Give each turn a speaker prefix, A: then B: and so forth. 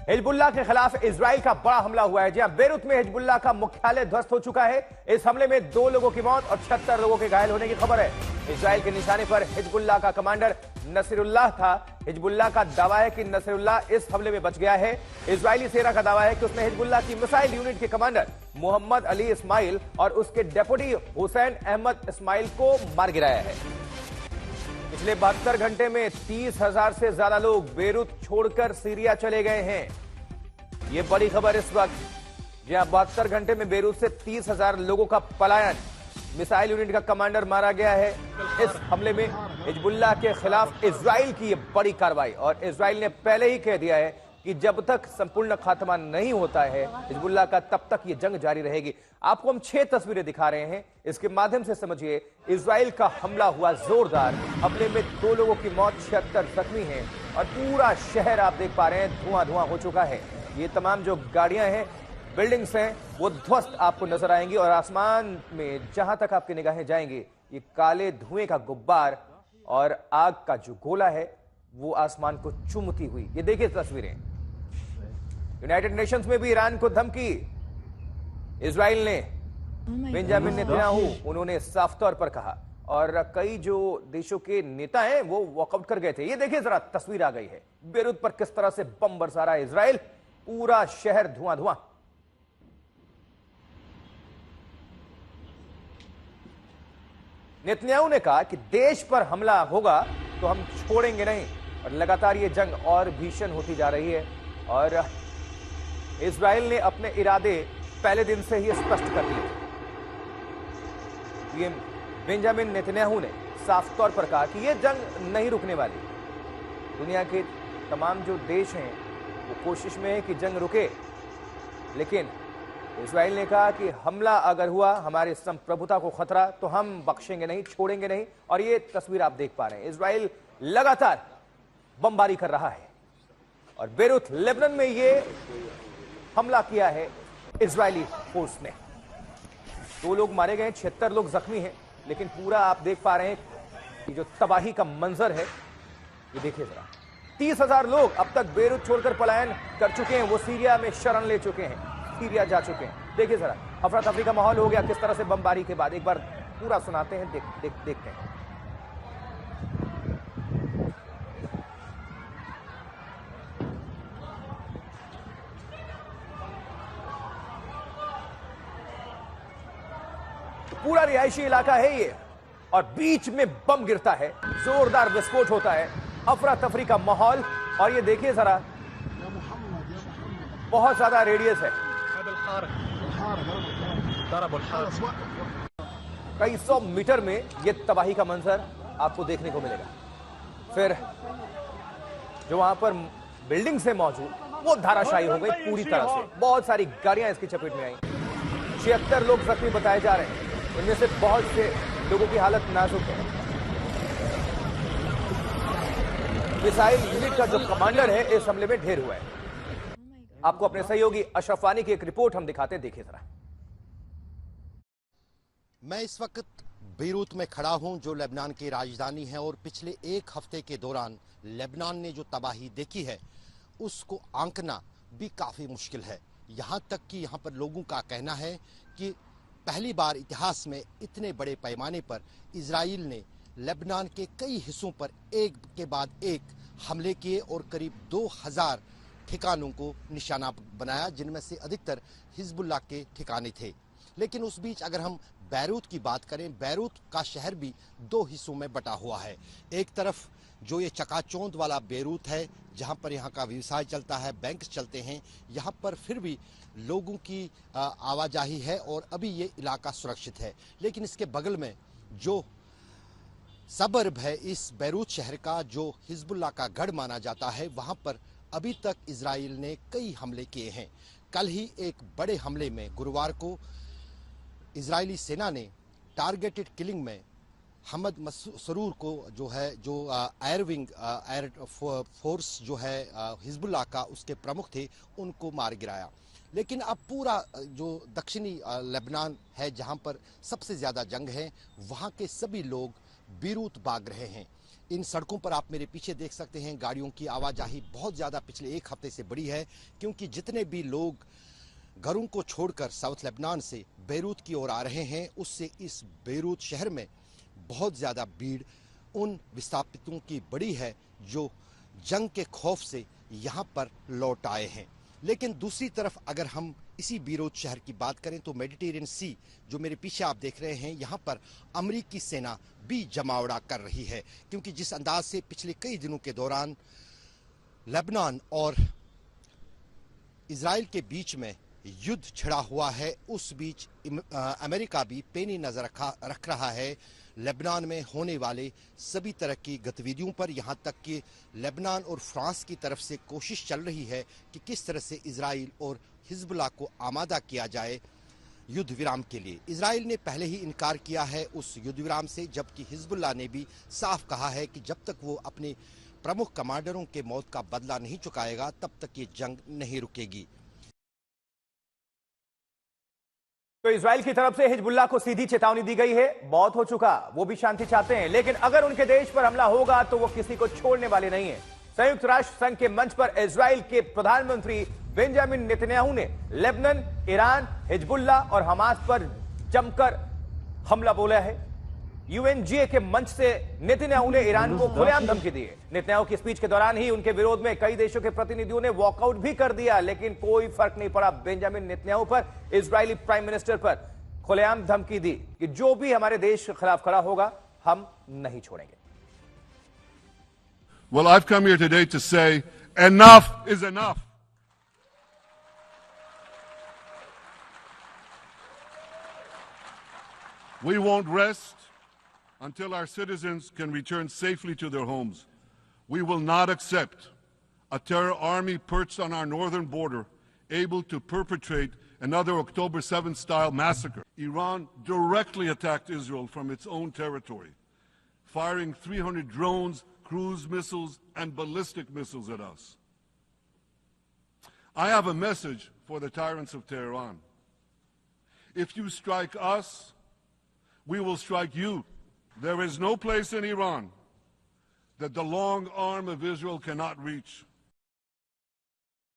A: Hezbollah के खिलाफ Israel का बड़ा हमला हुआ है। जहां बेरूत में हिजबुल्लाह का मुख्यालय ध्वस्त हो चुका है। इस हमले में 2 लोगों की मौत और 76 लोगों के घायल होने की खबर है। इजराइल के निशाने पर हिजबुल्लाह का कमांडर नसीरुल्लाह था। हिजबुल्लाह का दावा है कि नसीरुल्लाह इस हमले में बच गया है। इजरायली सेना का दावा है कि उसने हिजबुल्लाह की मिसाइल यूनिट के कमांडर मोहम्मद अली इस्माइल और उसके डेप्यूटी हुसैन अहमद इस्माइल को मार गिराया है। पिछले 72 घंटे में 30,000 से ज्यादा लोग बेरूत छोड़कर सीरिया चले गए हैं। यह बड़ी खबर इस वक्त, जहां 72 घंटे में बेरूत से 30,000 लोगों का पलायन। मिसाइल यूनिट का कमांडर मारा गया है। इस हमले में हिजबुल्लाह के खिलाफ इजराइल की यह बड़ी कार्रवाई, और इजराइल ने पहले ही कह दिया है कि जब तक संपूर्ण खात्मा नहीं होता है हिजबुल्लाह का, तब तक यह जंग जारी रहेगी। आपको हम 6 तस्वीरें दिखा रहे हैं, इसके माध्यम से समझिए इजराइल का हमला हुआ जोरदार। हमले में 2 लोगों की मौत, 76 जख्मी हैं और पूरा शहर आप देख पा रहे हैं धुआं धुआं हो चुका है। ये तमाम जो गाड़ियां हैं, बिल्डिंग्स हैं, वो ध्वस्त आपको नजर आएंगी और आसमान में जहां तक आपकी निगाहें जाएंगी ये काले धुएं का गुब्बार और आग का जो गोला है वो आसमान को चूमती हुई। ये देखिए तस्वीरें। यूनाइटेड नेशंस में भी ईरान को धमकी। इजराइल ने बेंजामिन नेतन्याहू, उन्होंने साफ तौर पर कहा, और कई जो देशों के नेता हैं वो वॉकआउट कर गए थे। ये देखिए जरा तस्वीर आ गई है बेरूत पर किस तरह से बम बरसा रहा है इजराइल, पूरा शहर धुआं धुआं। नेतन्याहू ने कहा कि देश पर हमला होगा तो हम छोड़ेंगे नहीं, और लगातार ये जंग और भीषण होती जा रही है। और इजराइल ने अपने इरादे पहले दिन से ही स्पष्ट कर दिए। पीएम बेंजामिन नेतन्याहू ने साफ तौर पर कहा कि यह जंग नहीं रुकने वाली। दुनिया के तमाम जो देश हैं वो कोशिश में है कि जंग रुके, लेकिन इजराइल ने कहा कि हमला अगर हुआ, हमारी संप्रभुता को खतरा, तो हम बख्शेंगे नहीं, छोड़ेंगे नहीं। और ये तस्वीर आप देख पा रहे हैं, इजराइल लगातार बमबारी कर रहा है। और बेरूत लेबनान में ये हमला किया है इजरायली फोर्स ने। 2 लोग मारे गए, 76 लोग जख्मी हैं, लेकिन पूरा आप देख पा रहे हैं कि जो तबाही का मंजर है ये देखिए जरा। 30,000 लोग अब तक बेरूत छोड़कर पलायन कर चुके हैं। वो सीरिया में शरण ले चुके हैं, सीरिया जा चुके हैं। देखिए जरा, अफरा तफरी का माहौल हो गया किस तरह से बमबारी के बाद। एक बार पूरा सुनाते हैं, देखते हैं। पूरा रिहायशी इलाका है ये, और बीच में बम गिरता है, जोरदार विस्फोट होता है, अफरा तफरी का माहौल। और ये देखिए जरा, बहुत ज्यादा रेडियस है, कई 100 मीटर में ये तबाही का मंजर आपको देखने को मिलेगा। फिर जो वहां पर बिल्डिंग से मौजूद, वो धाराशायी हो गई पूरी तरह से। बहुत सारी गाड़ियां इसकी चपेट में आई। 76 लोग जख्मी बताए जा रहे हैं, इनमें से बहुत से लोगों की हालत नाजुक है। मिसाइल यूनिट का जो कमांडर है इस हमले में ढेर हुआ है। आपको अपने सहयोगी अशरफ वानी की एक रिपोर्ट हम दिखाते हैं, देखिए जरा।
B: मैं इस वक्त बेरूत में खड़ा हूं, जो लेबनान की राजधानी है, और पिछले 1 हफ्ते के दौरान लेबनान ने जो तबाही देखी है उसको आंकना भी काफी मुश्किल है। यहां तक कि यहां पर लोगों का कहना है कि पहली बार इतिहास में इतने बड़े पैमाने पर इजराइल ने लेबनान के कई हिस्सों पर एक के बाद एक हमले किए और करीब 2000 ठिकानों को निशाना बनाया, जिनमें से अधिकतर हिजबुल्लाह के ठिकाने थे। लेकिन उस बीच अगर हम बेरूत की बात करें, बेरूत का शहर भी 2 हिस्सों में बटा हुआ है। एक तरफ जो ये चकाचौंध वाला बेरूत है, जहां पर यहाँ का व्यवसाय चलता है, बैंक चलते हैं, यहाँ पर फिर भी लोगों की आवाजाही है और अभी ये इलाका सुरक्षित है। लेकिन इसके बगल में जो सबर्ब है इस बेरूत शहर का, जो हिजबुल्लाह का गढ़ माना जाता है, वहाँ पर अभी तक इजराइल ने कई हमले किए हैं। कल ही एक बड़े हमले में गुरुवार को इजरायली सेना ने टारगेटेड किलिंग में हमद मसरूर को जो एयर विंग एयर फोर्स जो है हिजबुल्लाह का, उसके प्रमुख थे, उनको मार गिराया। लेकिन अब पूरा जो दक्षिणी लेबनान है, जहां पर सबसे ज्यादा जंग है, वहां के सभी लोग बेरूत भाग रहे हैं। इन सड़कों पर आप मेरे पीछे देख सकते हैं गाड़ियों की आवाजाही बहुत ज़्यादा पिछले एक हफ्ते से बढ़ी है, क्योंकि जितने भी लोग घरों को छोड़कर साउथ लेबनान से बेरूत की ओर आ रहे हैं, उससे इस बेरूत शहर में बहुत ज़्यादा भीड़ उन विस्थापितों की बड़ी है जो जंग के खौफ से यहाँ पर लौट आए हैं। लेकिन दूसरी तरफ अगर हम इसी बेरूत शहर की बात करें तो मेडिटेरियन सी जो मेरे पीछे आप देख रहे हैं, यहाँ पर अमेरिकी सेना भी जमावड़ा कर रही है, क्योंकि जिस अंदाज से पिछले कई दिनों के दौरान लेबनान और इजराइल के बीच में युद्ध छिड़ा हुआ है, उस बीच अमेरिका भी पैनी नजर रख रहा है लेबनान में होने वाले सभी तरह की गतिविधियों पर। यहाँ तक कि लेबनान और फ्रांस की तरफ से कोशिश चल रही है कि किस तरह से इजराइल और हिजबुल्लाह को आमादा किया जाए युद्ध विराम के लिए। इजराइल ने पहले ही इनकार किया है उस युद्ध विराम से, जबकि हिजबुल्लाह ने भी साफ कहा है कि जब तक वो अपने प्रमुख कमांडरों के मौत का बदला नहीं चुकाएगा तब तक ये जंग नहीं रुकेगी।
A: तो इजराइल की तरफ से हिजबुल्लाह को सीधी चेतावनी दी गई है, बहुत हो चुका, वो भी शांति चाहते हैं, लेकिन अगर उनके देश पर हमला होगा तो वो किसी को छोड़ने वाले नहीं है। संयुक्त राष्ट्र संघ के मंच पर इजराइल के प्रधानमंत्री बेंजामिन नेतन्याहू ने लेबनान, ईरान, हिजबुल्लाह और हमास पर जमकर हमला बोला है। यूएनजीए के मंच से नेतन्याहू ने ईरान को खुलेआम धमकी दी है। नेतन्याहू की स्पीच के दौरान ही उनके विरोध में कई देशों के प्रतिनिधियों ने वॉकआउट भी कर दिया, लेकिन कोई फर्क नहीं पड़ा बेंजामिन नेतन्याहू पर। इजरायली प्राइम मिनिस्टर पर खुलेआम धमकी दी कि जो भी हमारे देश के खिलाफ खड़ा होगा हम नहीं छोड़ेंगे।
C: Well, I've come here today to say enough is enough. We won't rest until our citizens can return safely to their homes. We will not accept a terror army perched on our northern border, able to perpetrate another October 7th style massacre. Iran directly attacked Israel from its own territory, firing 300 drones, cruise missiles, and ballistic missiles at us. I have a message for the tyrants of Tehran. If you strike us, we will strike you. There is no place in Iran that the long arm of Israel cannot reach.